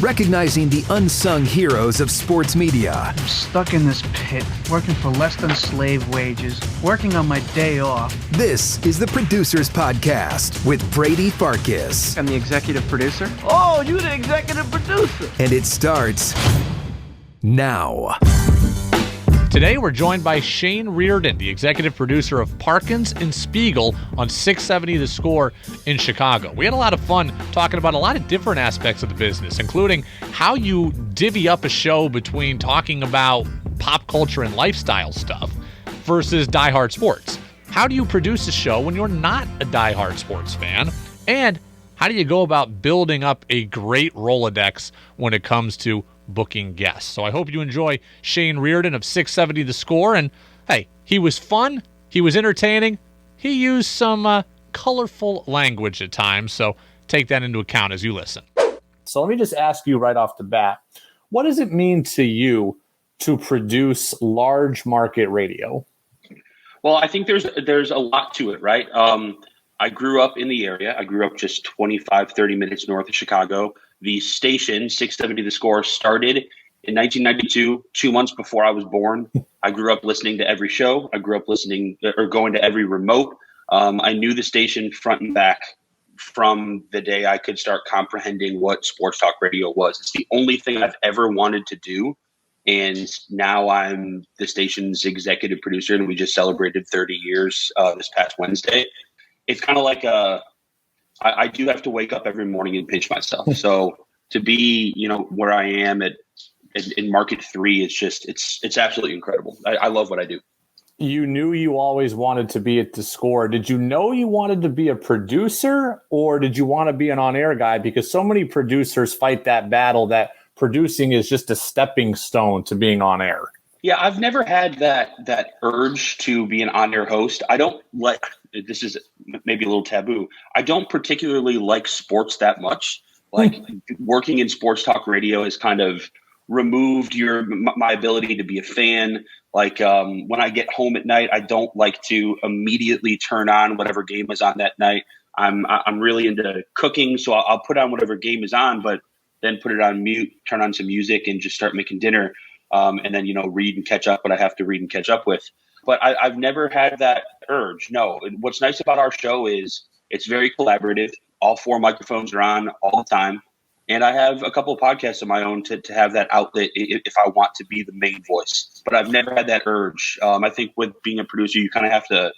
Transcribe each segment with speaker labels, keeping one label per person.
Speaker 1: recognizing the unsung heroes of sports media.
Speaker 2: I'm stuck in this pit, working for less than slave wages, working on my day off.
Speaker 1: This is the Producers Podcast with Brady Farkas.
Speaker 3: I'm the executive producer.
Speaker 2: Oh, you're the executive producer.
Speaker 1: And it starts now.
Speaker 4: Today, we're joined by Shane Riordan, the executive producer of Parkins Spiegel on 670 The Score in Chicago. We had a lot of fun talking about a lot of different aspects of the business, including how you divvy up a show between talking about pop culture and lifestyle stuff versus diehard sports. How do you produce a show when you're not a diehard sports fan? And how do you go about building up a great rolodex when it comes to booking guests? So I hope you enjoy Shane Riordan of 670 The Score. And hey, he was fun. He was entertaining. He used some colorful language at times. So take that into account as you listen.
Speaker 5: So let me just ask you right off the bat, what does it mean to you to produce large market radio?
Speaker 6: Well, I think there's a lot to it, right? I grew up in the area. I grew up just 25, 30 minutes north of Chicago. The station, 670 The Score, started in 1992, 2 months before I was born. I grew up listening to every show. I grew up listening or going to every remote. I knew the station front and back from the day I could start comprehending what sports talk radio was. It's the only thing I've ever wanted to do. And now I'm the station's executive producer, and we just celebrated 30 years this past Wednesday. It's kind of like I do have to wake up every morning and pinch myself. So to be, where I am in market 3, it's absolutely incredible. I love what I do.
Speaker 5: You knew you always wanted to be at The Score. Did you know you wanted to be a producer, or did you want to be an on-air guy? Because so many producers fight that battle that producing is just a stepping stone to being on air.
Speaker 6: Yeah, I've never had that urge to be an on-air host. I don't like, this is maybe a little taboo, I don't particularly like sports that much. Like working in sports talk radio has kind of removed my ability to be a fan. Like when I get home at night, I don't like to immediately turn on whatever game is on that night. I'm really into cooking, so I'll put on whatever game is on, but then put it on mute, turn on some music, and just start making dinner. And then, read and catch up what I have to read and catch up with. But I've never had that urge. No. What's nice about our show is it's very collaborative. All 4 microphones are on all the time. And I have a couple of podcasts of my own to have that outlet if I want to be the main voice. But I've never had that urge. I think with being a producer, you kind of have to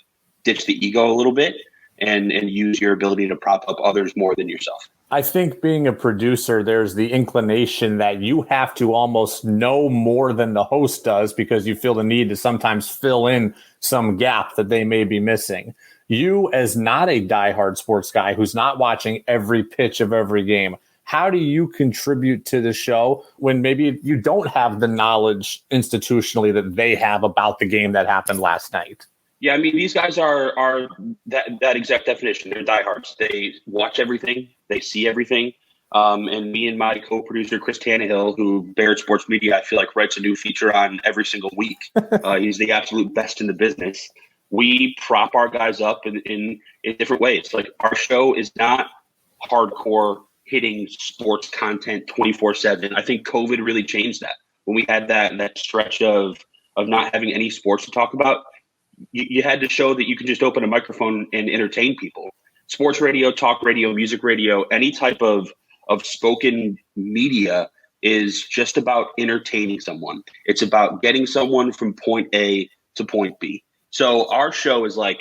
Speaker 6: ditch the ego a little bit and use your ability to prop up others more than yourself.
Speaker 5: I think being a producer, there's the inclination that you have to almost know more than the host does because you feel the need to sometimes fill in some gap that they may be missing. You, as not a diehard sports guy who's not watching every pitch of every game, how do you contribute to the show when maybe you don't have the knowledge institutionally that they have about the game that happened last night?
Speaker 6: Yeah, I mean, these guys are that exact definition. They're diehards. They watch everything. They see everything. And me and my co-producer, Chris Tannehill, who Baird Sports Media, I feel like writes a new feature on every single week. He's the absolute best in the business. We prop our guys up in different ways. Like, our show is not hardcore hitting sports content 24/7. I think COVID really changed that. When we had that stretch of not having any sports to talk about, you had to show that you could just open a microphone and entertain people. Sports radio, talk radio, music radio, any type of spoken media is just about entertaining someone. It's about getting someone from point A to point B. So our show is like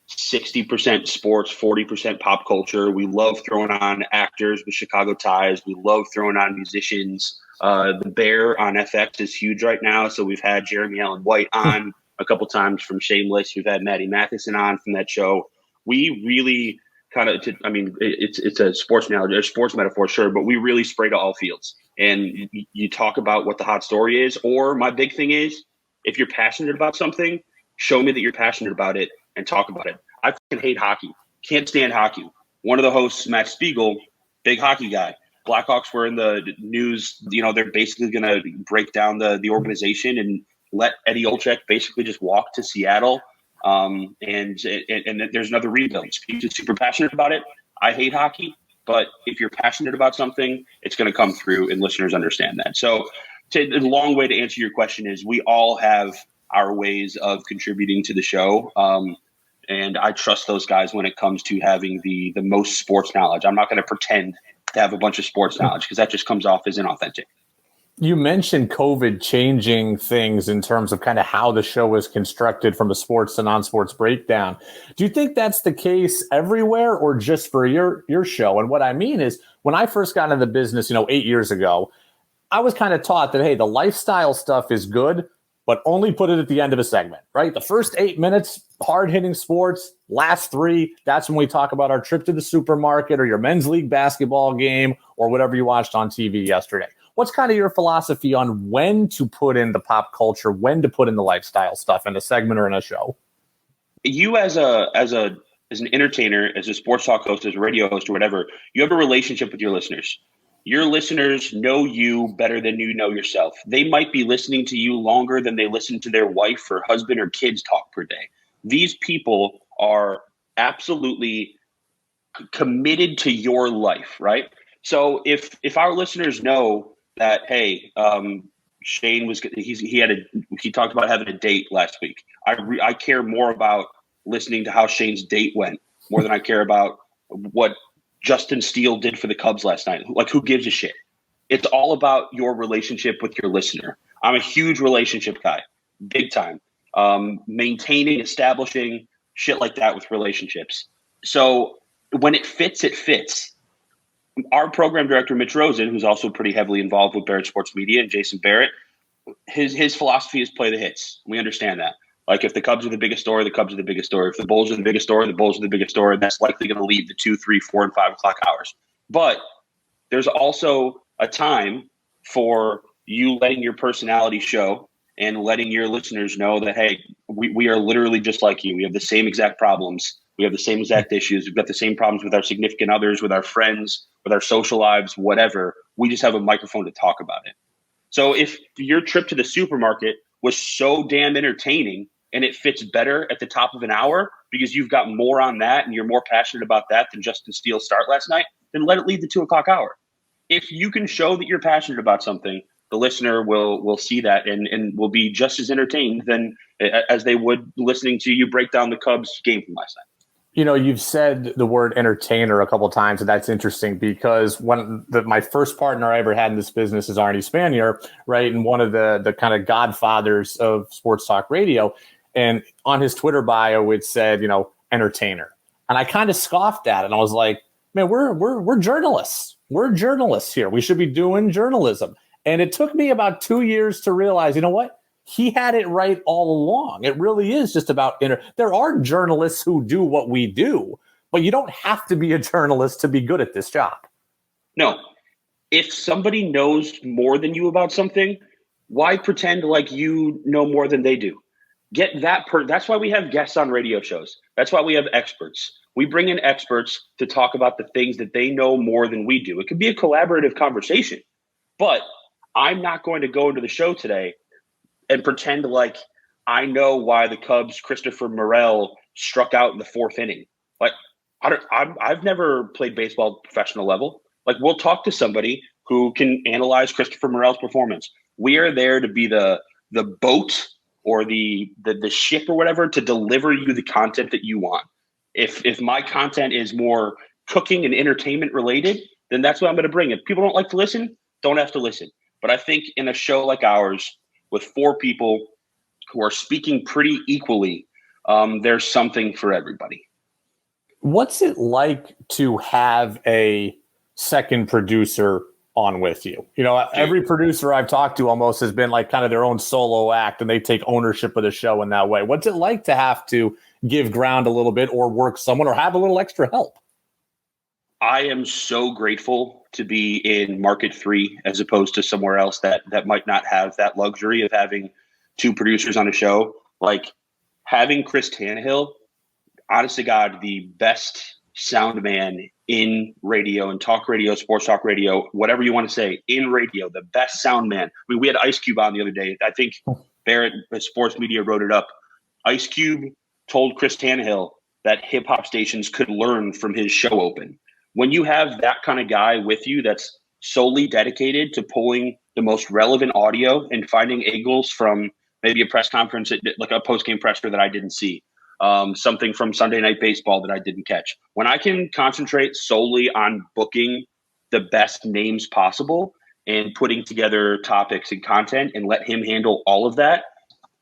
Speaker 6: 60% sports, 40% pop culture. We love throwing on actors with Chicago ties. We love throwing on musicians. The Bear on FX is huge right now. So we've had Jeremy Allen White on a couple times from Shameless. We've had Maddie Matheson on from that show. We really kind of, it's a sports analogy, a sports metaphor, sure, but we really spray to all fields. And you talk about what the hot story is, or my big thing is, if you're passionate about something, show me that you're passionate about it and talk about it. I fucking hate hockey. Can't stand hockey. One of the hosts, Matt Spiegel, big hockey guy. Blackhawks were in the news. They're basically going to break down the organization and let Eddie Olczyk basically just walk to Seattle. And there's another rebuild. He's super passionate about it. I hate hockey, But if you're passionate about something, it's going to come through and listeners understand that. So the long way to answer your question is we all have our ways of contributing to the show. And I trust those guys when it comes to having the most sports knowledge. I'm not going to pretend to have a bunch of sports knowledge because that just comes off as inauthentic.
Speaker 5: You mentioned COVID changing things in terms of kind of how the show is constructed from a sports to non-sports breakdown. Do you think that's the case everywhere or just for your show? And what I mean is when I first got into the business, 8 years ago, I was kind of taught that, hey, the lifestyle stuff is good, but only put it at the end of a segment, right? The first 8 minutes, hard-hitting sports, last 3, that's when we talk about our trip to the supermarket or your men's league basketball game or whatever you watched on TV yesterday. What's kind of your philosophy on when to put in the pop culture, when to put in the lifestyle stuff in a segment or in a show?
Speaker 6: You as an entertainer, as a sports talk host, as a radio host or whatever, you have a relationship with your listeners. Your listeners know you better than you know yourself. They might be listening to you longer than they listen to their wife or husband or kids talk per day. These people are absolutely committed to your life, right? So if our listeners know that, hey, Shane he talked about having a date last week. I care more about listening to how Shane's date went more than I care about what Justin Steele did for the Cubs last night. Like, who gives a shit? It's all about your relationship with your listener. I'm a huge relationship guy, big time. Maintaining, establishing shit like that with relationships. So when it fits, it fits. Our program director, Mitch Rosen, who's also pretty heavily involved with Barrett Sports Media, and Jason Barrett, his philosophy is play the hits. We understand that. Like, if the Cubs are the biggest story, the Cubs are the biggest story. If the Bulls are the biggest story, the Bulls are the biggest story. That's likely going to lead the 2, 3, 4, and 5 o'clock hours. But there's also a time for you letting your personality show and letting your listeners know that, hey, we are literally just like you. We have the same exact problems. We have the same exact issues. We've got the same problems with our significant others, with our friends, with our social lives, whatever. We just have a microphone to talk about it. So if your trip to the supermarket was so damn entertaining and it fits better at the top of an hour because you've got more on that and you're more passionate about that than Justin Steele's start last night, then let it lead the 2 o'clock hour. If you can show that you're passionate about something, the listener will see that and will be just as entertained as they would listening to you break down the Cubs game from last night.
Speaker 5: You've said the word entertainer a couple of times, and that's interesting because my first partner I ever had in this business is Arnie Spanier, right? And one of the kind of godfathers of sports talk radio. And on his Twitter bio, it said, entertainer. And I kind of scoffed at it. And I was like, man, we're journalists. We're journalists here. We should be doing journalism. And it took me about 2 years to realize, you know what? He had it right all along. It really is just about there are journalists who do what we do, but you don't have to be a journalist to be good at this job.
Speaker 6: No. If somebody knows more than you about something, why pretend like you know more than they do? Get that that's why we have guests on radio shows. That's why we have experts. We bring in experts to talk about the things that they know more than we do. It could be a collaborative conversation, but I'm not going to go into the show today and pretend like I know why the Cubs' Christopher Morel struck out in the 4th inning. Like, I've never played baseball at professional level. Like, we'll talk to somebody who can analyze Christopher Morel's performance. We are there to be the boat or the ship or whatever to deliver you the content that you want. If my content is more cooking and entertainment related, then that's what I'm going to bring. If people don't like to listen, don't have to listen. But I think in a show like ours, with 4 people who are speaking pretty equally, there's something for everybody.
Speaker 5: What's it like to have a second producer on with you? Every producer I've talked to almost has been like kind of their own solo act, and they take ownership of the show in that way. What's it like to have to give ground a little bit or work someone or have a little extra help?
Speaker 6: I am so grateful to be in market 3 as opposed to somewhere else that might not have that luxury of having 2 producers on a show. Like, having Chris Tannehill, honest to God, the best sound man in radio and talk radio, sports talk radio, whatever you want to say, in radio, the best sound man. I mean, we had Ice Cube on the other day. I think Barrett Sports Media wrote it up. Ice Cube told Chris Tannehill that hip hop stations could learn from his show open. When you have that kind of guy with you that's solely dedicated to pulling the most relevant audio and finding angles from maybe a press conference, like a post-game presser that I didn't see, something from Sunday Night Baseball that I didn't catch. When I can concentrate solely on booking the best names possible and putting together topics and content and let him handle all of that,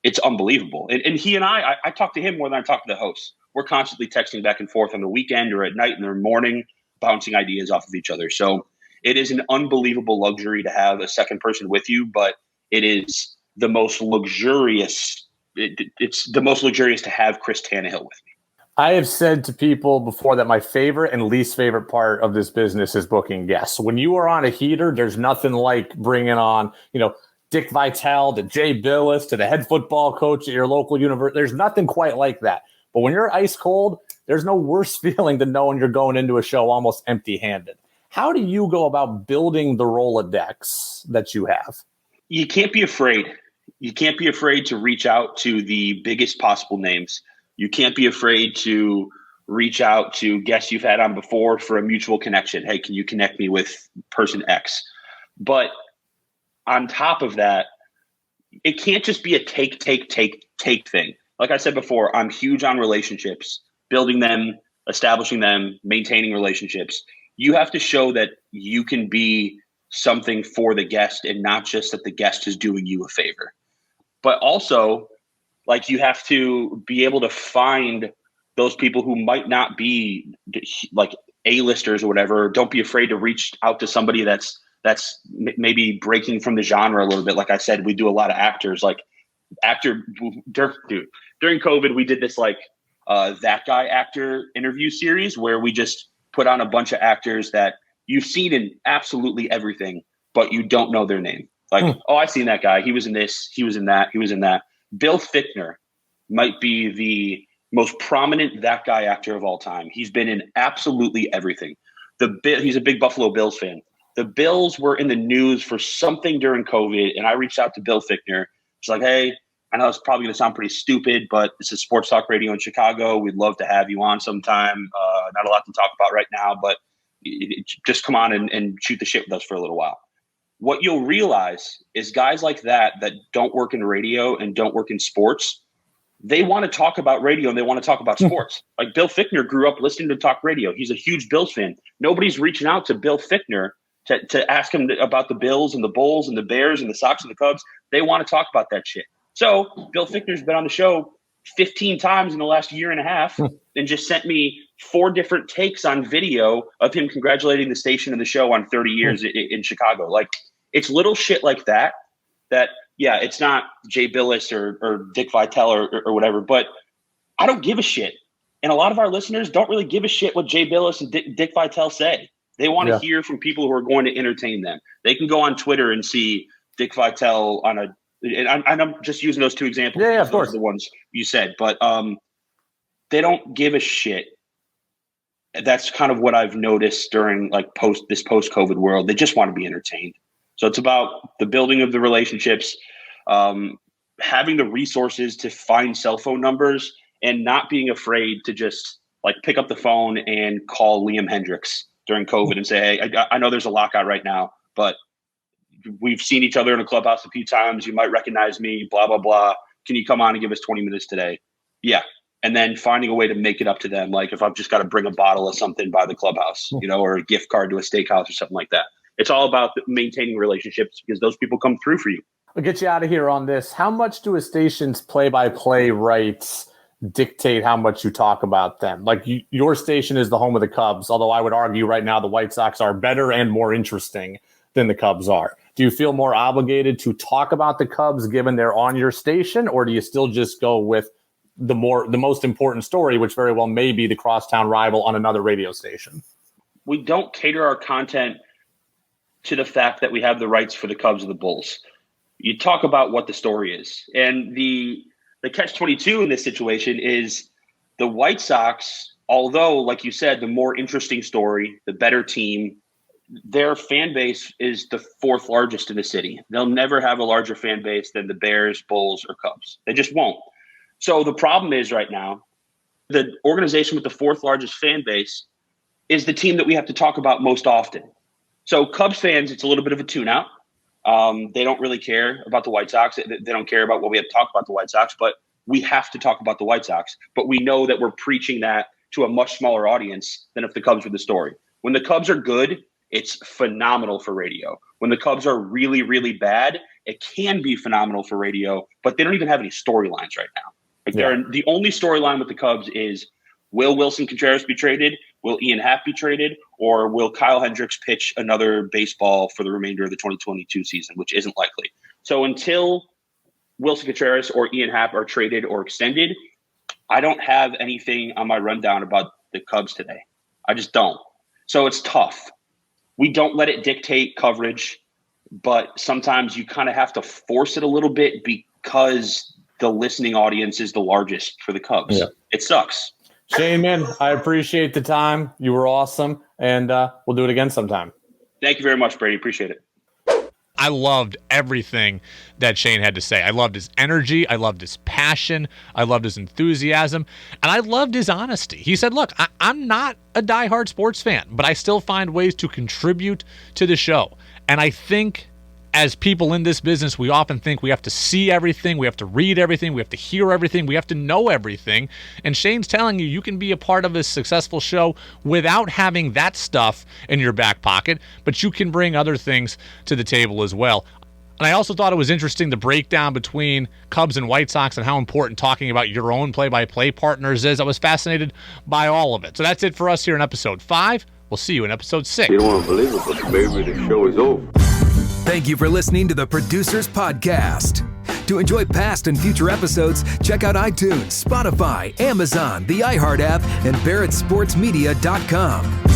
Speaker 6: it's unbelievable. And he and I talk to him more than I talk to the hosts. We're constantly texting back and forth on the weekend or at night in the morning, bouncing ideas off of each other. So it is an unbelievable luxury to have a second person with you, but it is the most luxurious. It's the most luxurious to have Chris Tannehill with me.
Speaker 5: I have said to people before that my favorite and least favorite part of this business is booking guests. When you are on a heater, there's nothing like bringing on, Dick Vitale to Jay Billis to the head football coach at your local university. There's nothing quite like that. But when you're ice cold, there's no worse feeling than knowing you're going into a show almost empty-handed. How do you go about building the Rolodex that you have?
Speaker 6: You can't be afraid. You can't be afraid to reach out to the biggest possible names. You can't be afraid to reach out to guests you've had on before for a mutual connection. Hey, can you connect me with person X? But on top of that, it can't just be a take thing. Like I said before, I'm huge on relationships, building them, establishing them, maintaining relationships. You have to show that you can be something for the guest and not just that the guest is doing you a favor. But also, like, you have to be able to find those people who might not be like A-listers or whatever. Don't be afraid to reach out to somebody that's maybe breaking from the genre a little bit. Like I said, we do a lot of actors, during COVID, we did this that guy actor interview series where we just put on a bunch of actors that you've seen in absolutely everything, but you don't know their name. Oh, I've seen that guy. He was in this, he was in that, he was in that. Bill Fichtner might be the most prominent that guy actor of all time. He's been in absolutely everything. He's a big Buffalo Bills fan. The Bills were in the news for something during COVID, and I reached out to Bill Fichtner. She's like, hey, I know it's probably going to sound pretty stupid, but this is sports talk radio in Chicago. We'd love to have you on sometime. Not a lot to talk about right now, but just come on and shoot the shit with us for a little while. What you'll realize is guys like that don't work in radio and don't work in sports, they want to talk about radio and they want to talk about sports. Like Bill Fichtner grew up listening to talk radio. He's a huge Bills fan. Nobody's reaching out to Bill Fichtner to ask him about the Bills and the Bulls and the Bears and the Sox and the Cubs. They want to talk about that shit. So Bill Fichtner's been on the show 15 times in the last year and a half and just sent me 4 different takes on video of him congratulating the station and the show on 30 years in Chicago. Like, it's little shit like that, yeah, it's not Jay Billis or Dick Vitale or whatever, but I don't give a shit. And a lot of our listeners don't really give a shit what Jay Billis and Dick Vitale say. They want to hear from people who are going to entertain them. They can go on Twitter and see Dick Vitale and I'm just using those 2 examples.
Speaker 5: Yeah, of course.
Speaker 6: Those are the ones you said, but they don't give a shit. That's kind of what I've noticed during this post-COVID world. They just want to be entertained. So it's about the building of the relationships, having the resources to find cell phone numbers and not being afraid to just pick up the phone and call Liam Hendricks during COVID and say, hey, I know there's a lockout right now, but we've seen each other in a clubhouse a few times. You might recognize me, blah, blah, blah. Can you come on and give us 20 minutes today? Yeah. And then finding a way to make it up to them. Like if I've just got to bring a bottle of something by the clubhouse, or a gift card to a steakhouse or something like that. It's all about maintaining relationships because those people come through for you.
Speaker 5: I'll get you out of here on this. How much do a station's play-by-play rights dictate how much you talk about them? Your station is the home of the Cubs, although I would argue right now the White Sox are better and more interesting than the Cubs are. Do you feel more obligated to talk about the Cubs given they're on your station, or do you still just go with the most important story, which very well may be the crosstown rival on another radio station?
Speaker 6: We don't cater our content to the fact that we have the rights for the Cubs or the Bulls. You talk about what the story is. And the catch-22 in this situation is the White Sox, although, like you said, the more interesting story, the better team, their fan base is the 4th largest in the city. They'll never have a larger fan base than the Bears, Bulls, or Cubs. They just won't. So the problem is right now, the organization with the 4th largest fan base is the team that we have to talk about most often. So Cubs fans, it's a little bit of a tune-out. They don't really care about the White Sox. They don't care about what we have to talk about the White Sox, but we have to talk about the White Sox. But we know that we're preaching that to a much smaller audience than if the Cubs were the story. When the Cubs are good, it's phenomenal for radio. When the Cubs are really, really bad, it can be phenomenal for radio, but they don't even have any storylines right now. The only storyline with the Cubs is, will Wilson Contreras be traded? Will Ian Happ be traded? Or will Kyle Hendricks pitch another baseball for the remainder of the 2022 season, which isn't likely. So until Wilson Contreras or Ian Happ are traded or extended, I don't have anything on my rundown about the Cubs today. I just don't. So it's tough. We don't let it dictate coverage, but sometimes you kind of have to force it a little bit because the listening audience is the largest for the Cubs. Yeah. It sucks.
Speaker 5: Shane, man, I appreciate the time. You were awesome, and we'll do it again sometime.
Speaker 6: Thank you very much, Brady. Appreciate it.
Speaker 4: I loved everything that Shane had to say. I loved his energy. I loved his passion. I loved his enthusiasm. And I loved his honesty. He said, look, I'm not a diehard sports fan, but I still find ways to contribute to the show. And I think as people in this business, we often think we have to see everything, we have to read everything, we have to hear everything, we have to know everything. And Shane's telling you can be a part of a successful show without having that stuff in your back pocket, but you can bring other things to the table as well. And I also thought it was interesting the breakdown between Cubs and White Sox and how important talking about your own play-by-play partners is. I was fascinated by all of it. So that's it for us here in episode 5. We'll see you in episode 6.
Speaker 3: You don't want to believe it, but baby, the show is over.
Speaker 1: Thank you for listening to the Producers Podcast. To enjoy past and future episodes, check out iTunes, Spotify, Amazon, the iHeart app, and BarrettSportsMedia.com.